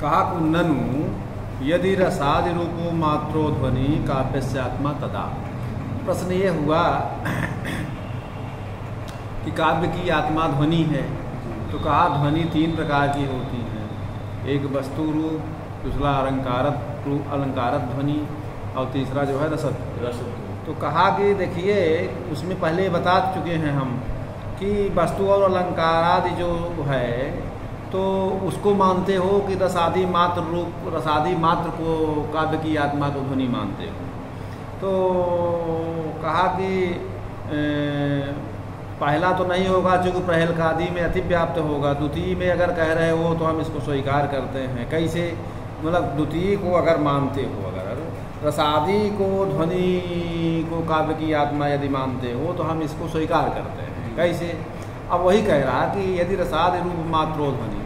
कहा ननु यदि रसादि रूपो मात्रो ध्वनि काव्यस्यात्मा तदा। प्रश्न ये हुआ कि काव्य की आत्मा ध्वनि है, तो कहा ध्वनि तीन प्रकार की होती है, एक वस्तु रूप, दूसरा अलंकारत ध्वनि और तीसरा जो है रसद। तो कहा कि देखिए उसमें पहले बता चुके हैं हम कि वस्तु और अलंकार आदि जो है तो उसको मानते हो कि रसादि मात्र रूप, रसादि मात्र को काव्य की आत्मा को ध्वनि मानते हो। तो कहा कि पहला तो नहीं होगा क्योंकि प्रहलकादि में अतिव्याप्त होगा, द्वितीय में अगर कह रहे हो तो हम इसको स्वीकार करते हैं। कैसे? मतलब द्वितीय को अगर मानते हो, अगर रसादि को ध्वनि को काव्य की आत्मा यदि मानते हो तो हम इसको स्वीकार करते हैं। कैसे? अब वही कह रहा कि यदि रसादि रूप मात्रो ध्वनि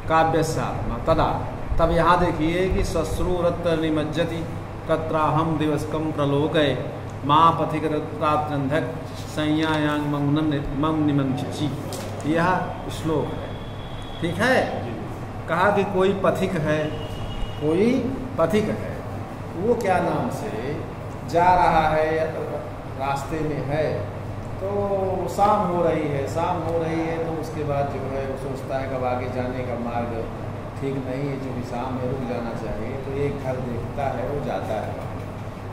काव्यस्य आत्मा तदा, तब यहाँ देखिए कि श्वश्रुरत्र निमज्जति तत्राहम दिवसकम प्रलोकय माँ पथिक रात्रंधक संयायांग मम निमंक्षि, यह श्लोक है। ठीक है। कहा कि कोई पथिक है, कोई पथिक है, वो क्या नाम से जा रहा है, रास्ते में है, तो शाम हो रही है, तो उसके बाद जो है वो सोचता है कि अब आगे जाने का मार्ग ठीक नहीं है, जो भी शाम में रुक जाना चाहिए। तो एक घर देखता है, वो जाता है।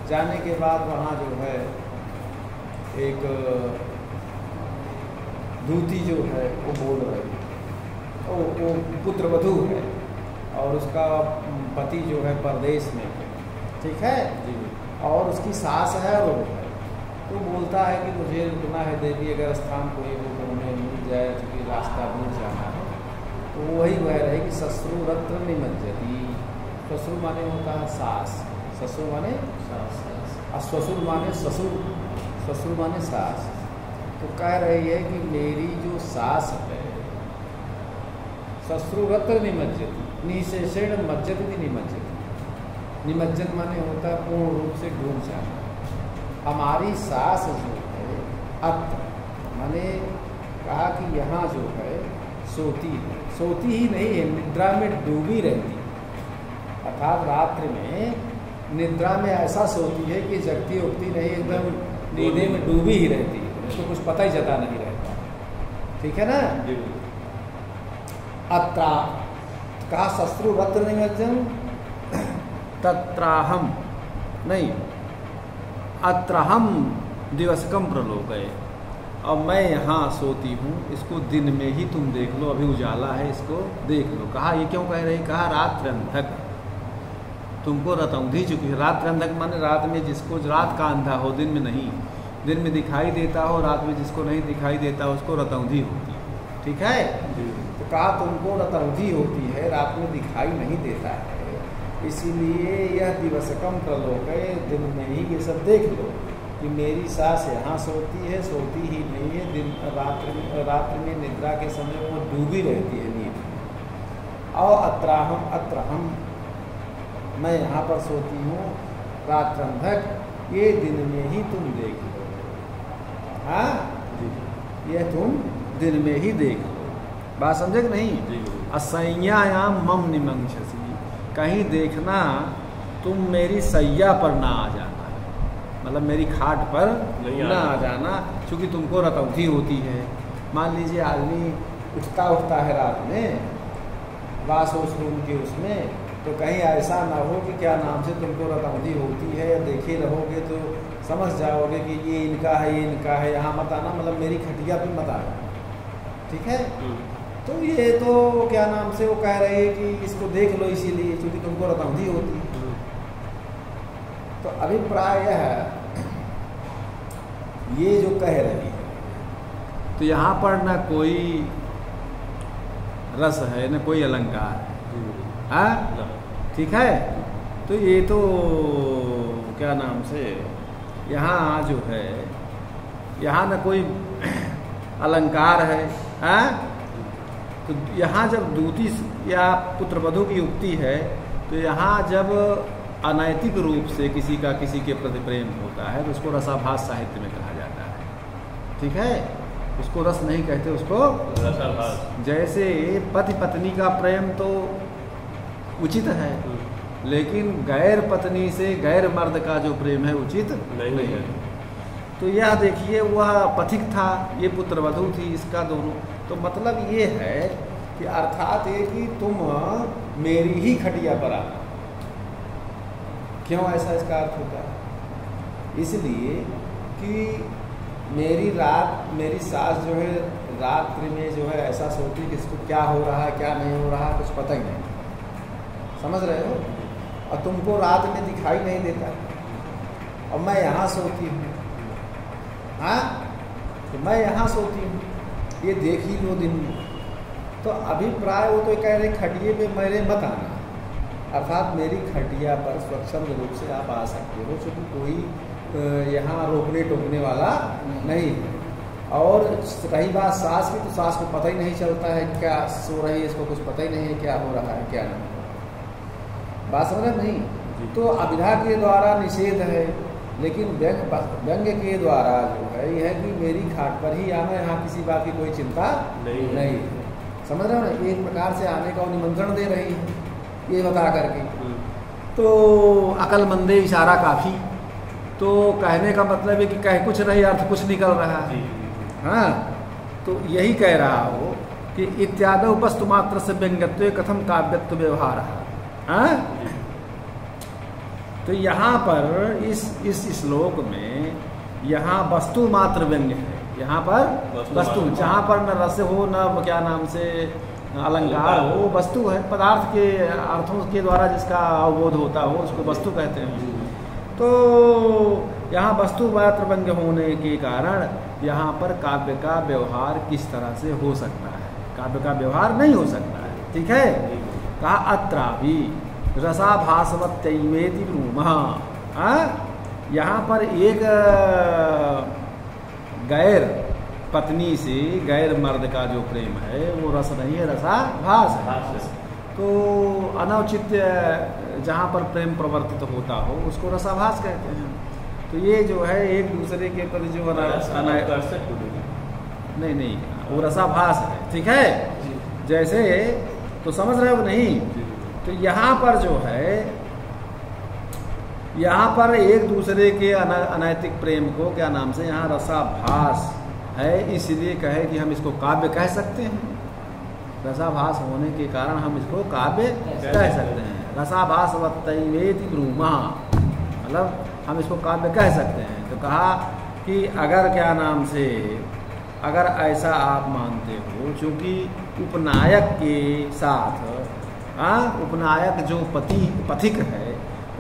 जाने के बाद वहाँ जो है एक दूती जो है वो बोल रही है, वो पुत्रवधू है और उसका पति जो है परदेश में है। ठीक है जी। और उसकी सास है और वो है, तो बोलता है कि मुझे रुकना है देवी, अगर स्थान कोई वो हमें मिल जाए क्योंकि रास्ता भूल जाना है। तो वही कह रहे कि श्वश्रुरत्र निमज्जति। श्वश्रु माने होता है सास, ससुर माने सास, और श्वशुर माने ससुर, ससुर माने सास। तो कह रही है कि मेरी जो सास है, श्वश्रुरत्र निमज्जति, निशेषेण मज्जति निमज्जति। निमज्जन माने होता है पूर्ण रूप से डूब जाना। हमारी सास जो है अत्र माने कहा कि यहाँ जो है सोती है, सोती ही नहीं है, निद्रा में डूबी रहती है। अर्थात रात्रि में निद्रा में ऐसा सोती है कि जगती उगती नहीं, एकदम नींदे में डूबी ही रहती है, उसको कुछ पता ही चलता नहीं रहता। ठीक है ना। अत्रा कहा श्वश्रुरत्र निमज्जन तत्राहम नहीं, अत्रहम दिवसकम प्रलोकय, और मैं यहाँ सोती हूँ, इसको दिन में ही तुम देख लो, अभी उजाला है, इसको देख लो। कहा ये क्यों कह रही? कहा रात्रंधक, तुमको रतौंधी चुकी है। रात्रंधक माने रात में जिसको रात का अंधा हो, दिन में नहीं, दिन में दिखाई देता हो, रात में जिसको नहीं दिखाई देता उसको रतौंधी होती है। ठीक है। तो कहा तुमको रतौंधी होती है, रात में दिखाई नहीं देता है, इसीलिए यह दिवसकम प्रलोकय, दिन में ही ये सब देख लो कि मेरी सास यहाँ सोती है, सोती ही नहीं है, दिन रात्रि में निद्रा के समय वो डूबी रहती है नींद में। और अत्रहम मैं यहाँ पर सोती हूँ, रात्रंधक, ये दिन में ही तुम देख लो। हाँ, ये तुम दिन में ही देख लो। बात समझे कि नहीं? असंयायाम मम निमंक्षसी, कहीं देखना तुम मेरी सैया पर ना आ जाना, मतलब मेरी खाट पर ना आ जाना, क्योंकि तुमको रतौंधी होती है। मान लीजिए आदमी उठता है रात में वाशरूम के उसमें, तो कहीं ऐसा ना हो कि क्या नाम से तुमको रतौंधी होती है, देखे रहोगे तो समझ जाओगे कि ये इनका है, ये इनका है, यहाँ मत आना, मतलब मेरी खटिया पे मत आना। ठीक है। तो ये तो क्या नाम से वो कह रहे हैं कि इसको देख लो, इसीलिए क्योंकि तुमको रतौंधी होती है। तो अभिप्राय है ये जो कह रही है, तो यहाँ पर न कोई रस है न कोई अलंकार है। ठीक है। तो ये तो क्या नाम से यहाँ जो है, यहाँ न कोई अलंकार है। तो यहाँ जब दूती या पुत्रवधू की उक्ति है, तो यहाँ जब अनैतिक रूप से किसी का किसी के प्रति प्रेम होता है तो उसको रसाभास साहित्य में कहा जाता है। ठीक है। उसको रस नहीं कहते, उसको रसाभास। जैसे पति पत्नी का प्रेम तो उचित है, लेकिन गैर पत्नी से गैर मर्द का जो प्रेम है उचित नहीं है। तो यह देखिए, वह पथिक था, ये पुत्रवधू थी, इसका दोनों। तो मतलब ये है कि अर्थात ये कि तुम मेरी ही खटिया पर आना। क्यों ऐसा इसका अर्थ होता है? इसलिए कि मेरी सास जो है रात्रि में जो है ऐसा सोती कि इसको क्या हो रहा है क्या नहीं हो रहा है कुछ पता ही नहीं, समझ रहे हो? और तुमको रात में दिखाई नहीं देता, और मैं यहाँ सोती हूँ, हाँ, तो मैं यहाँ सोती हूँ, ये देख ही लो दिन में। तो अभिप्राय वो तो कह रहे खटिए पे मेरे मत आना, अर्थात मेरी खटिया पर स्वच्छंद रूप से आप आ सकते हो, क्योंकि कोई यहाँ रोकने टोकने वाला नहीं है। और रही बात सास की, तो सास को पता ही नहीं चलता है क्या सो रही है, इसको कुछ पता ही नहीं है क्या हो रहा है क्या नहीं। बात समझ नहीं? तो अभिधा के द्वारा निषेध है, लेकिन व्यंग के द्वारा जो है यह है कि मेरी खाट पर ही आना, यहाँ किसी बात की कोई चिंता नहीं। समझ रहे हो ना? एक प्रकार से आने का निमंत्रण दे रही है ये बता करके। तो अकलमंदे इशारा काफ़ी। तो कहने का मतलब है कि कह कुछ रही अर्थ कुछ निकल रहा है। हाँ, तो यही कह रहा हो कि इत्यादि वस्तु मात्र से व्यंग्यत्व कथम काव्यत्व व्यवहार। हाँ, तो यहाँ पर इस श्लोक में यहाँ वस्तु मात्र व्यंग्य है। यहाँ पर वस्तु, जहाँ पर न रस हो न क्या नाम से अलंकार हो, वस्तु है, पदार्थ के अर्थों के द्वारा जिसका अवबोध होता हो उसको वस्तु कहते हैं। तो यहाँ वस्तु मात्र व्यंग्य होने के कारण यहाँ पर काव्य का व्यवहार किस तरह से हो सकता है? काव्य का व्यवहार नहीं हो सकता है। ठीक है, कहा अत्रापि रसाभासवत्यैवेति ब्रूमः। यहाँ पर एक गैर पत्नी से गैर मर्द का जो प्रेम है वो रस नहीं है, रसाभास है। तो अनौचित्य जहाँ पर प्रेम प्रवर्तित होता हो उसको रसाभास कहते हैं। तो ये जो है एक दूसरे के प्रति जो नहीं वो रसाभास है। ठीक है, जैसे तो समझ रहे हो नहीं? तो यहाँ पर जो है, यहाँ पर एक दूसरे के अनैतिक प्रेम को क्या नाम से यहाँ रसाभास है, इसलिए कहे कि हम इसको काव्य कह सकते हैं। रसाभास होने के कारण हम इसको काव्य कह सकते हैं। रसाभासवत्यैवेति ब्रूमः, मतलब हम इसको काव्य कह सकते हैं। तो कहा कि अगर क्या नाम से, अगर ऐसा आप मानते हो, चूँकि उपनायक के साथ उपनायक जो पथिक है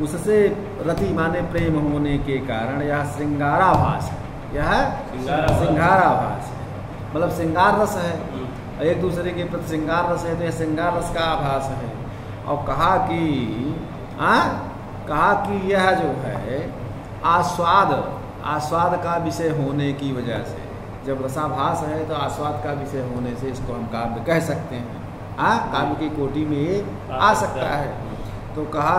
उससे रति माने प्रेम होने के कारण यह श्रृंगाराभास है। यह श्रृंगाराभास है, मतलब श्रृंगार रस है, एक दूसरे के प्रति श्रृंगार रस है, तो यह श्रृंगार रस का आभास है। और कहा कि यह जो है आस्वाद का विषय होने की वजह से, जब रसाभास है तो आस्वाद का विषय होने से इसको हम काव्य कह सकते हैं। काव्य की कोटि में ये आ सकता है। तो कहा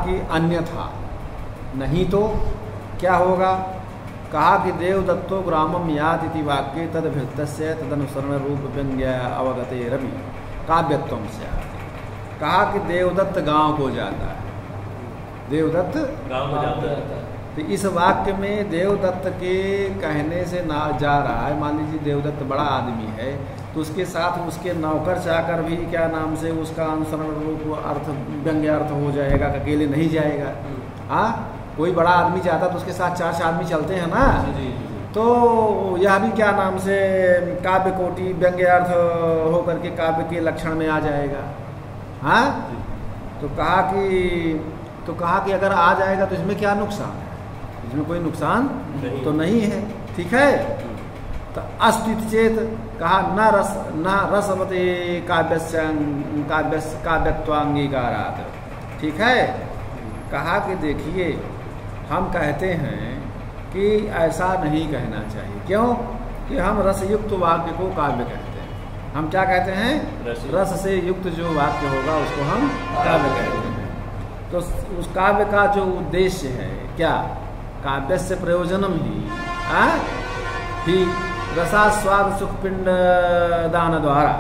कि अन्यथा नहीं तो क्या होगा? कहा कि देवदत्तो ग्रामम यात इति वाक्ये तदभितस्य तदनुसरण रूप व्यंग्य अवगते रवि काव्यत्वम से। कहा कि देवदत्त गांव को जाता है, देवदत्त गांव को जाता है। तो इस वाक्य में देवदत्त के कहने से ना जा रहा है। मान लीजिए देवदत्त बड़ा आदमी है, तो उसके साथ उसके नौकर चाकर भी क्या नाम से उसका अनुसरण रूप अर्थ व्यंग्य अर्थ हो जाएगा, अकेले नहीं जाएगा। हाँ, कोई बड़ा आदमी जाता तो उसके साथ 4 आदमी चलते हैं ना। तो यह भी क्या नाम से काव्य कोटि व्यंग्य अर्थ हो करके काव्य के लक्षण में आ जाएगा। हाँ, तो कहा कि अगर आ जाएगा तो इसमें क्या नुकसान है? इसमें कोई नुकसान तो नहीं है। ठीक है, तो अस्तित चेत कहा न रसवते काव्यत्वांगीकारात्। ठीक है, कहा कि देखिए हम कहते हैं कि ऐसा नहीं कहना चाहिए। क्यों? कि हम रसयुक्त वाक्य को काव्य कहते हैं। हम क्या कहते हैं? रस से युक्त जो वाक्य होगा उसको हम काव्य कहते हैं। तो उस काव्य का जो उद्देश्य है क्या? काव्य से प्रयोजनम ही रसास्वाद सुख पिंड दान द्वारा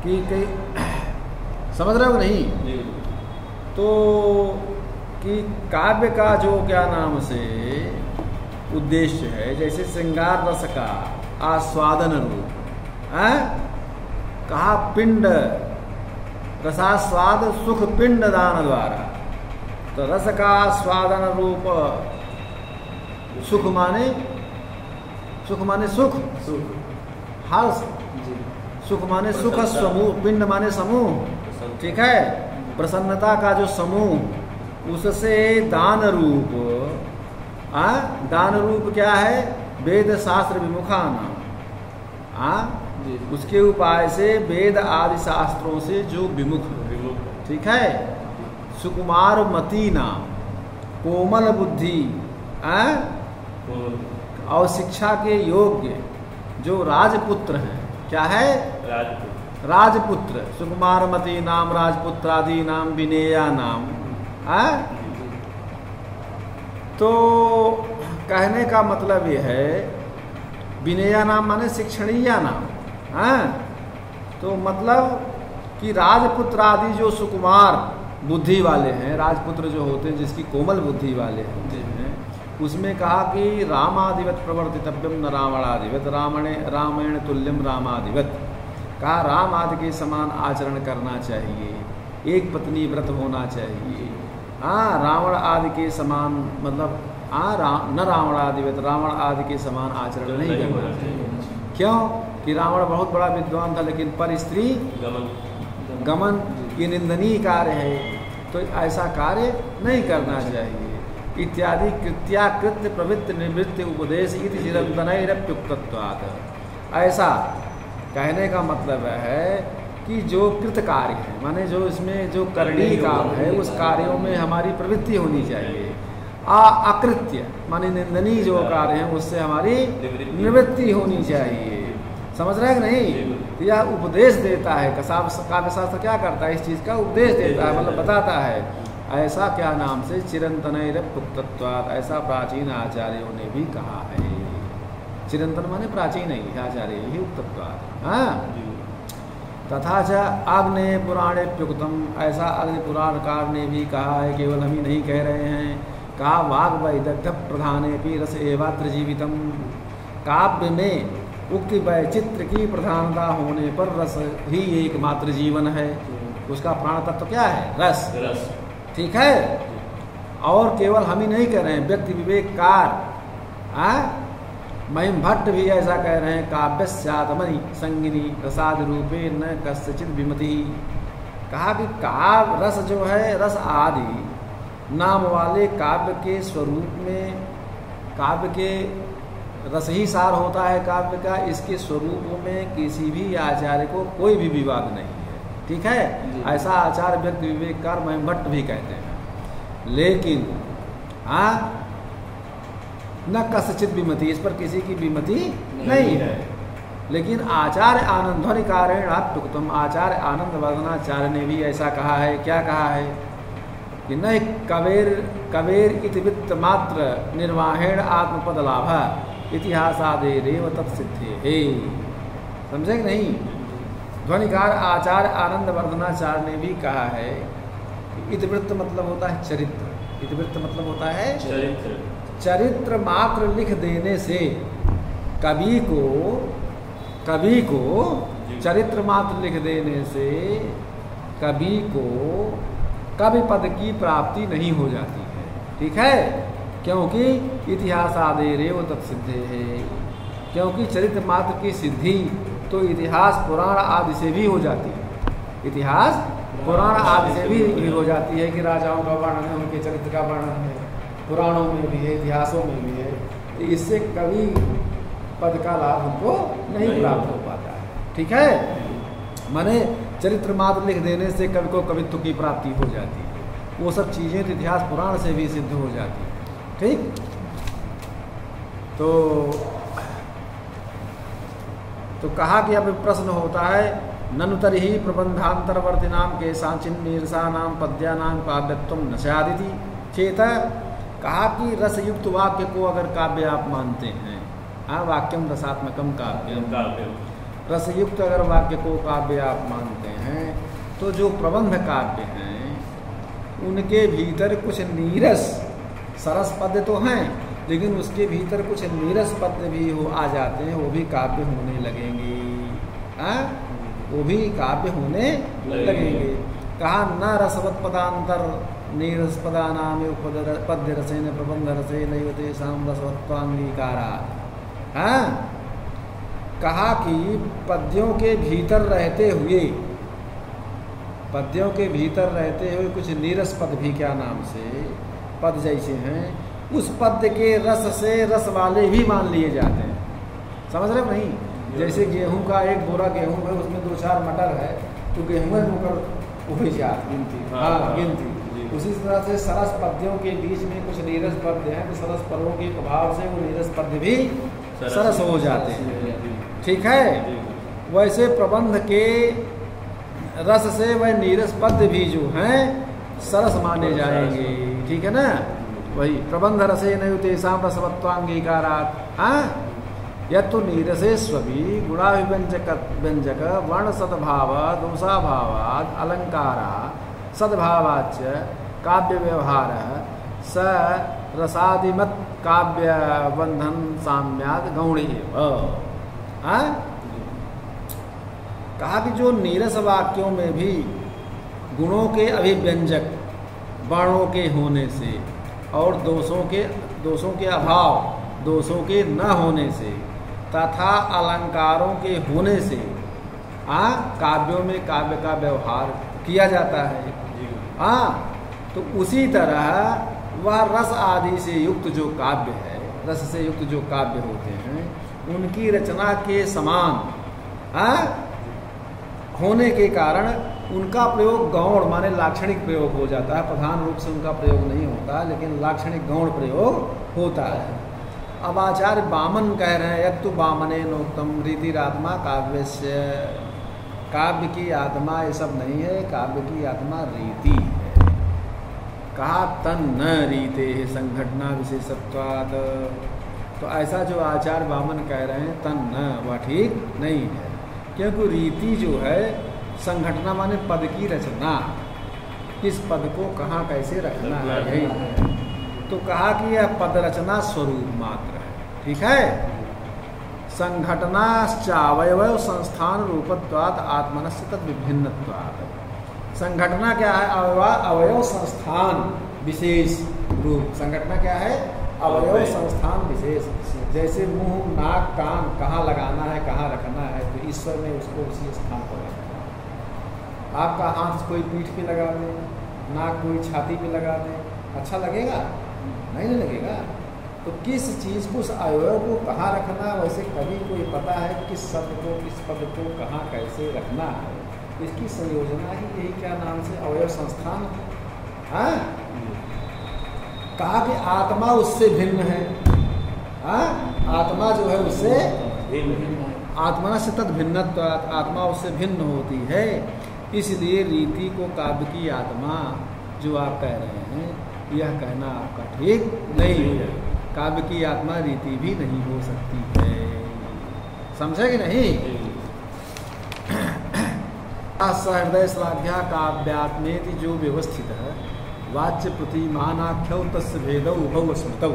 कि कई समझ रहे हो नहीं? तो कि काव्य का जो क्या नाम से उद्देश्य है, जैसे श्रृंगार रस का आस्वादन रूप है, कहा पिंड रसास्वाद सुख पिंड दान द्वारा। तो रस का आस्वादन रूप सुख माने सुख हर्ष, सुख माने सुख समूह, पिंड माने समूह, ठीक है, प्रसन्नता का जो समूह, उससे दान रूप, दान रूप क्या है? वेद शास्त्र विमुखाना, उसके उपाय से वेद आदि शास्त्रों से जो विमुख, ठीक है, सुकुमार मती नाम, कोमल बुद्धि और शिक्षा के योग्य जो राजपुत्र हैं, क्या है? राजपुत्र, सुकुमार मती नाम राजपुत्रादि नाम विनेया नाम। तो कहने का मतलब ये है, विनेया नाम माने शिक्षणीय नाम, तो मतलब कि राजपुत्र आदि जो सुकुमार बुद्धि वाले हैं, राजपुत्र जो होते हैं जिसकी कोमल बुद्धि वाले होते हैं, उसमें कहा कि रामादिवत प्रवर्तितव्यम न रावणादिवत, रामायण तुल्यम रामादिवत, कहा राम आदि के समान आचरण करना चाहिए, एक पत्नी व्रत होना चाहिए। रावण आदि के समान मतलब न रावणादिवत, रावण आदि के समान आचरण नहीं करना चाहिए। क्यों? कि रावण बहुत बड़ा विद्वान था, लेकिन पर स्त्री गमन ये निंदनीय कार्य है, तो ऐसा कार्य नहीं करना चाहिए। इत्यादि कृत्याकृत्य प्रवृत्ति निवृत्ति उपदेश इति चिरंतनैरप्युक्तत्वात्। ऐसा कहने का मतलब है कि जो कृत कार्य है, माने जो इसमें जो करणीय काम है, उस कार्यों में हमारी प्रवृत्ति होनी चाहिए। अकृत्य माने निंदनीय जो कार्य है, उससे हमारी निवृत्ति होनी चाहिए। समझ रहे हैं कि नहीं? तो यह उपदेश देता है, काव्य शास्त्र क्या करता है? इस चीज़ का उपदेश देता है, मतलब बताता है। ऐसा क्या नाम से चिरंतनैरप्युक्तत्वात्, ऐसा प्राचीन आचार्यों ने भी कहा है। चिरंतन माने प्राचीन ही आचार्य ही उक्तत्वात्। तथा च अग्ने पुराणे प्युक्तम, ऐसा अग्नि पुराणकार ने भी कहा है, केवल हम ही नहीं कह रहे हैं। कहा वाग् वैदग्ध प्रधाने भी रस एवात्र जीवितम, काव्य में उक्ति वैचित्र की प्रधानता होने पर रस ही एकमात्र जीवन है। उसका प्राण तत्व क्या है? रस। ठीक है, और केवल हम ही नहीं कह रहे हैं, व्यक्ति विवेककार महिम भट्ट भी ऐसा कह रहे हैं। काव्यस्यात्मनि संगिनी प्रसाद रूपे न कस्यचित विमति। कहा कि काव्य रस जो है, रस आदि नाम वाले काव्य के स्वरूप में, काव्य के रस ही सार होता है काव्य का, इसके स्वरूपों में किसी भी आचार्य को कोई भी विवाद नहीं है। ठीक है, ऐसा आचार्य व्यक्ति विवेककार महिम भट्ट भी कहते हैं। लेकिन न कस्यचित विमति, इस पर किसी की विमति नहीं है। लेकिन आचार्य आनंद ध्वनि कारण अप्युक्तम, आचार्य आनंद वर्धनाचार्य ने भी ऐसा कहा है। क्या कहा है? कि न कवेर इतिवित्त मात्र निर्वाहेण आत्मपद लाभ इतिहासादेरेव तत्सिद्धे है। समझे कि नहीं? ध्वनिकार आचार्य आनंद वर्धनाचार्य ने भी कहा है कि इतिवृत्त मतलब होता है चरित्र। इतिवृत्त मतलब होता है चरित्र मात्र लिख देने से कवि को चरित्र मात्र लिख देने से कवि को कवि पद की प्राप्ति नहीं हो जाती है। ठीक है, क्योंकि इतिहास आदेरेव तत्सिद्धे है। क्योंकि चरित्र मात्र की सिद्धि तो इतिहास पुराण आदि से भी हो जाती है। इतिहास पुराण आदि से भी हो जाती है कि राजाओं का वर्णन है, उनके चरित्र का वर्णन है, पुराणों में भी है, इतिहासों में भी है। तो इससे कवि पद का लाभ हमको नहीं प्राप्त हो पाता है। ठीक है, माने चरित्र मात्र लिख देने से कवि को कवित्व की प्राप्ति हो जाती है। वो सब चीज़ें तो इतिहास पुराण से भी सिद्ध हो जाती है। ठीक, तो कहा कि अब प्रश्न होता है, ननु तर्हि प्रबंधांतरवर्ती नाम के सांचिन नीरसा नाम पद्या नाम काव्यत्व न स्यादिति चेत। कहा कि रसयुक्त वाक्य को अगर काव्य आप मानते हैं, वाक्यम रसात्मकम काव्यम, रसयुक्त अगर वाक्य को काव्य आप मानते हैं तो जो प्रबंध काव्य हैं उनके भीतर कुछ नीरस सरस पद तो हैं, लेकिन उसके भीतर कुछ नीरस पद भी आ जाते हैं, वो भी काव्य होने लगेंगे। वो भी काव्य होने लगेंगे। कहा न रसवत पदांतर नीरस पदानाम पद्य रसेन प्रबंध रसेन तेषां रसवत्वांगीकारा। कहा कि पद्यों के भीतर रहते हुए कुछ नीरस पद भी क्या नाम से पद जैसे हैं, उस पद के रस से रस वाले भी मान लिए जाते हैं। समझ रहे नहीं? जैसे गेहूं का एक बोरा गेहूं है, उसमें 2-4 मटर है, तो गेहूं गिनती। उसी तरह से सरस पद्यों के बीच में कुछ नीरस पद्य हैं, तो सरस पदों के प्रभाव से वो नीरस पद्य भी सरस हो जाते हैं। ठीक है? वैसे प्रबंध के रस से वह नीरस पद्य भी जो हैं सरस माने जाएंगे। ठीक है ना? वही प्रबंध रसे नयुतेषां रसवत्वांगीकारात्। यत्तु नीरसेष्वपि गुणाभिव्यंजक वर्ण सद्भाव दोषाभावात् अलंकारा सद्भावाच्च काव्य व्यवहार स रसादिमत काव्य बंधन साम्याद गौणी। कहा कि जो नीरस वाक्यों में भी गुणों के अभिव्यंजक वर्णों के होने से और दोषों के अभाव, दोषों के न होने से तथा अलंकारों के होने से काव्यों में काव्य का व्यवहार किया जाता है। तो उसी तरह वह रस आदि से युक्त जो काव्य है, रस से युक्त जो काव्य होते हैं, उनकी रचना के समान होने के कारण उनका प्रयोग गौण माने लाक्षणिक प्रयोग हो जाता है। प्रधान रूप से उनका प्रयोग नहीं होता, लेकिन लाक्षणिक गौण प्रयोग होता है। अब आचार्य वामन कह रहे हैं यत्तु वामनेनोक्तम रीतिरात्मा काव्यस्य। काव्य की आत्मा ये सब नहीं है, काव्य की आत्मा रीति है। कहा तन्न रीते संघटना विशेषत्वात्। तो ऐसा जो आचार्य वामन कह रहे हैं तन्न, वह ठीक नहीं है, क्योंकि रीति जो है संघटना माने पद की रचना, किस पद को कहाँ कैसे रखना है, यही है। तो कहा कि यह पद रचना स्वरूप मात्र है। ठीक है? संघटनाश्चावयव संस्थान रूपत्वात् आत्मनस्य तद विभिन्नत्वात्। संघटना क्या है? अवयव संस्थान विशेष रूप। संघटना क्या है? अवयव संस्थान विशेष। जैसे मुंह, नाक, कान कहाँ लगाना है, कहाँ रखना है, तो ईश्वर ने उसको उसी स्थान पर रखा है। आपका हाथ कोई पीठ पे लगा दे, नाक कोई छाती पे लगा दे, अच्छा लगेगा? नहीं लगेगा। तो किस चीज़ को, उस अवयव को कहाँ रखना, वैसे कभी कोई पता है किस शब्द को, किस पद को कहाँ कैसे रखना है, इसकी संयोजना ही यही क्या नाम से अवयव संस्थान। कहा कि आत्मा उससे भिन्न है। आत्मा जो है उससे आत्मा से तद भिन्नत्व, आत्मा उससे भिन्न होती है। इसलिए रीति को काव्य की आत्मा जो आप कह रहे हैं, यह कहना आपका ठीक नहीं है। काव्य की आत्मा रीति भी नहीं हो सकती है। समझे कि नहीं? सहृदय श्लाघ्या काव्यात्मेति जो व्यवस्थित है वाच्य प्रतिमानाख्यौ तस्य भेदौ उभौ स्मृतौ।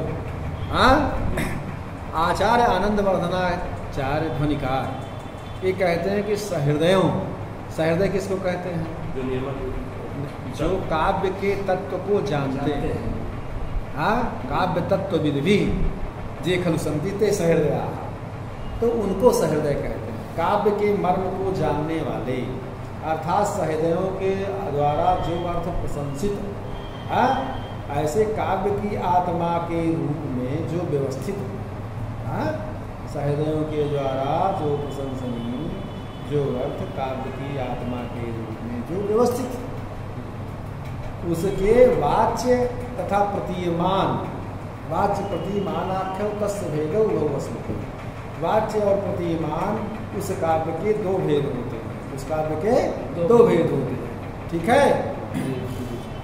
आचार्य आनंद वर्धनाचार्य ध्वनिकार ये कहते हैं कि सहृदयों, सहृदय किसको कहते हैं? जो काव्य के तत्व को जानते हैं। काव्य तत्व विधि जे खलु संति ते सहृदया, तो उनको सहृदय कहते हैं। काव्य के मर्म को जानने वाले, अर्थात सहृदयों के द्वारा जो अर्थ प्रशंसित, ऐसे काव्य की आत्मा के रूप में जो व्यवस्थित, सहृदयों के द्वारा जो प्रशंसनीय जो अर्थ काव्य की आत्मा के रूप में जो व्यवस्थित, उसके वाच्य तथा प्रतीयमान, वाच्य प्रतिमानाख्य तस्य भेदौ उभौ स्मृतौ। वाच्य और प्रतीयमान उस काव्य के दो भेद होते हैं, उस काव्य के दो भेद होते हैं। ठीक है?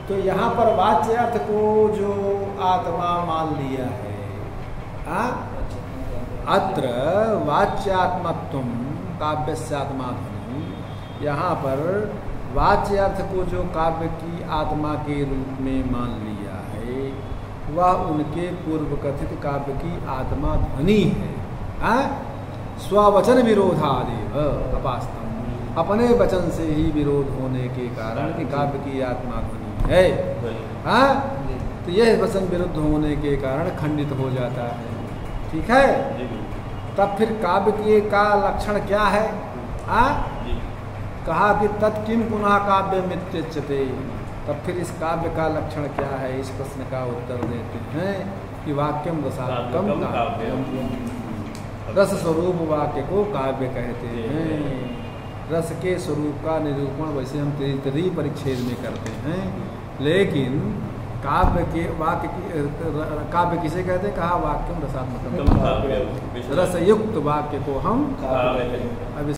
तो यहाँ पर वाच्य अर्थ को जो आत्मा मान लिया है, अत्र वाच्यात्मत्वं काव्यस्य आत्मा ध्वनि, यहाँ पर वाच्य अर्थ को जो काव्य की आत्मा के रूप में मान लिया है वह उनके पूर्व कथित काव्य की आत्मा ध्वनि है। स्ववचन विरोधादेव अपास्तम, अपने वचन से ही विरोध होने के कारण कि काव्य की आत्मा ध्वनि है। तो यह वचन विरुद्ध होने के कारण खंडित हो जाता है। ठीक है, तब फिर काव्य के का लक्षण क्या है? कहा कि तत्किम पुनः काव्य मित्युच्यते, तब फिर इस काव्य का लक्षण क्या है? इस प्रश्न का उत्तर देते हैं कि वाक्यम रसात्मकम काव्यम, रस स्वरूप वाक्य को काव्य कहते हैं। रस के स्वरूप का निरूपण वैसे हम त्रि परिच्छेद में करते हैं, लेकिन काव्य के वाक्य काव्य किसे कहते हैं? कहा वाक्यम रसात्मकम, रसयुक्त वाक्य को हम अब